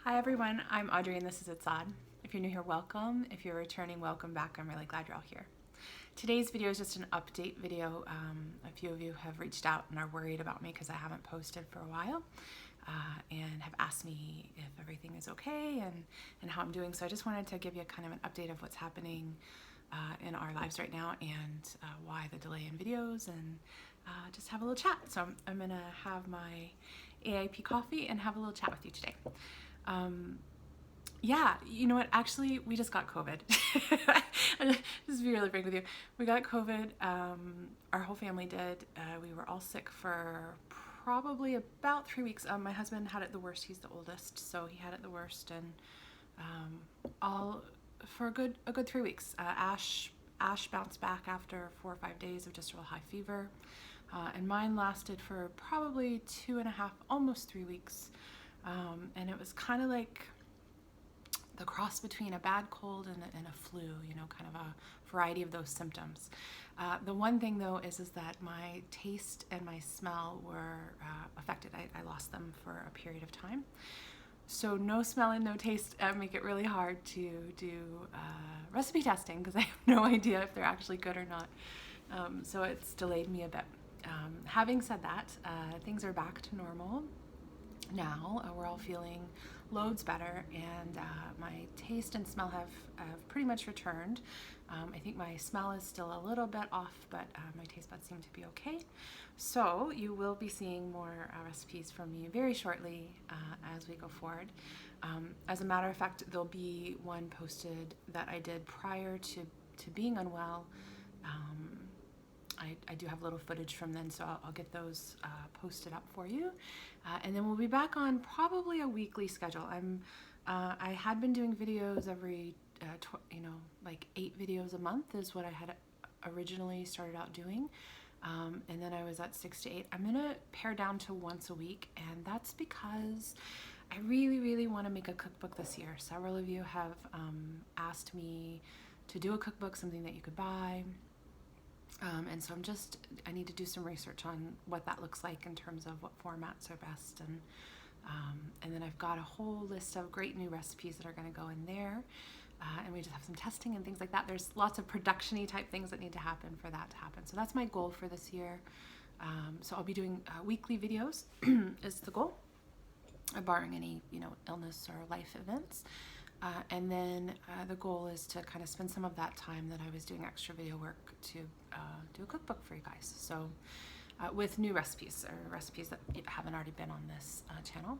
Hi everyone, I'm Audrey and this is Aud. If you're new here, welcome. If you're returning, welcome back. I'm really glad you're all here. Today's video is just an update video. A few of you have reached out and are worried about me because I haven't posted for a while and have asked me if everything is okay and how I'm doing. So I just wanted to give you kind of an update of what's happening in our lives right now and why the delay in videos and just have a little chat. So I'm gonna have my AIP coffee and have a little chat with you today. Yeah, you know what? Actually, we just got COVID. Just to be really frank with you, we got COVID. Our whole family did. We were all sick for probably about 3 weeks. My husband had it the worst. He's the oldest, so he had it the worst, and all for a good 3 weeks. Ash bounced back after 4 or 5 days of just real high fever, and mine lasted for probably 2.5, almost 3 weeks. And it was kind of like the cross between a bad cold and a flu, you know, kind of a variety of those symptoms. The one thing though is that my taste and my smell were affected. I lost them for a period of time. So no smell and no taste make it really hard to do recipe testing because I have no idea if they're actually good or not. So it's delayed me a bit. Having said that, things are back to normal. Now we're all feeling loads better, and my taste and smell have pretty much returned. I think my smell is still a little bit off, but my taste buds seem to be okay. So you will be seeing more recipes from me very shortly as we go forward. As a matter of fact, there'll be one posted that I did prior to being unwell. I do have a little footage from then, so I'll get those posted up for you. And then we'll be back on probably a weekly schedule. I had been doing videos every, like 8 videos a month is what I had originally started out doing. And then I was at 6 to 8. I'm gonna pare down to once a week, and that's because I really, really want to make a cookbook this year. Several of you have asked me to do a cookbook, something that you could buy. And so I need to do some research on what that looks like in terms of what formats are best. And then I've got a whole list of great new recipes that are going to go in there. And we just have some testing and things like that. There's lots of production-y type things that need to happen for that to happen. So that's my goal for this year. So I'll be doing weekly videos is the goal, barring any, illness or life events. And then the goal is to kind of spend some of that time that I was doing extra video work to do a cookbook for you guys. So with new recipes or recipes that haven't already been on this channel.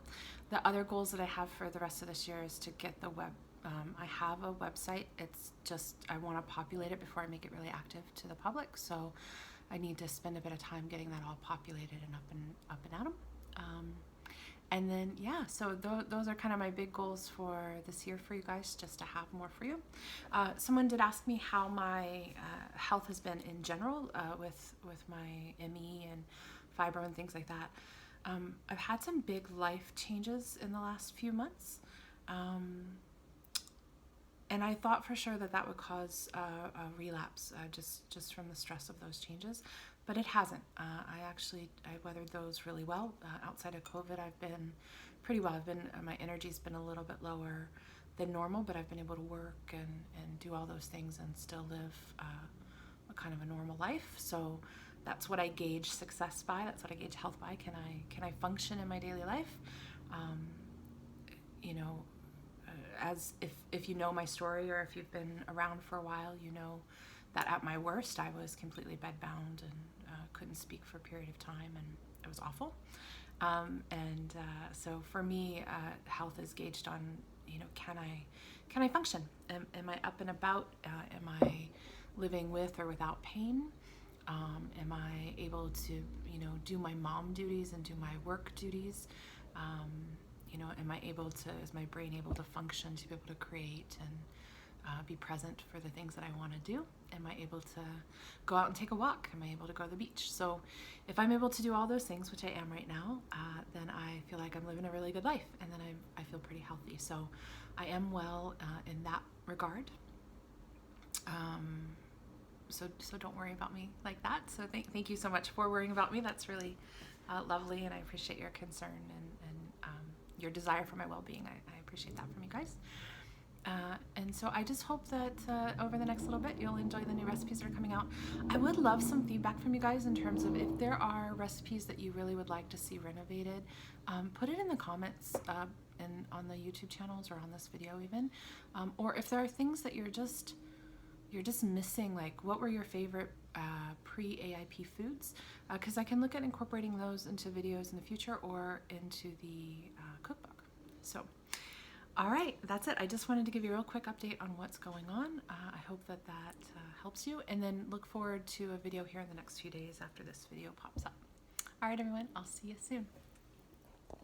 The other goals that I have for the rest of this year is to get the web. I have a website. It's just I want to populate it before I make it really active to the public. So I need to spend a bit of time getting that all populated and up and at 'em. And then, yeah, so those are kind of my big goals for this year for you guys, just to have more for you. Someone did ask me how my health has been in general with my ME and fibro and things like that. I've had some big life changes in the last few months. And I thought for sure that would cause a relapse just from the stress of those changes. But it hasn't. I weathered those really well. Outside of COVID, I've been pretty well. My energy's been a little bit lower than normal, but I've been able to work and do all those things and still live a kind of a normal life. So that's what I gauge success by. That's what I gauge health by. Can I function in my daily life? As if you know my story, or if you've been around for a while, you know that at my worst I was completely bedbound and couldn't speak for a period of time, and it was awful. So for me, health is gauged on, can I function? Am I up and about? Am I living with or without pain? Am I able to, do my mom duties and do my work duties? Is my brain able to function, to be able to create and be present for the things that I want to do? Am I able to go out and take a walk? Am I able to go to the beach? So if I'm able to do all those things, which I am right now, then I feel like I'm living a really good life, and then I feel pretty healthy. So I am well in that regard. So don't worry about me like that. So thank you so much for worrying about me. That's really lovely, and I appreciate your concern and your desire for my well-being. I appreciate that from you guys. And so I just hope that over the next little bit you'll enjoy the new recipes that are coming out. I would love some feedback from you guys in terms of if there are recipes that you really would like to see renovated. Put it in the comments on the YouTube channels or on this video even. Or if there are things that you're just missing, like what were your favorite pre-AIP foods? Because I can look at incorporating those into videos in the future or into the cookbook. So. All right, that's it. I just wanted to give you a real quick update on what's going on. I hope that helps you, and then look forward to a video here in the next few days after this video pops up. All right, everyone, I'll see you soon.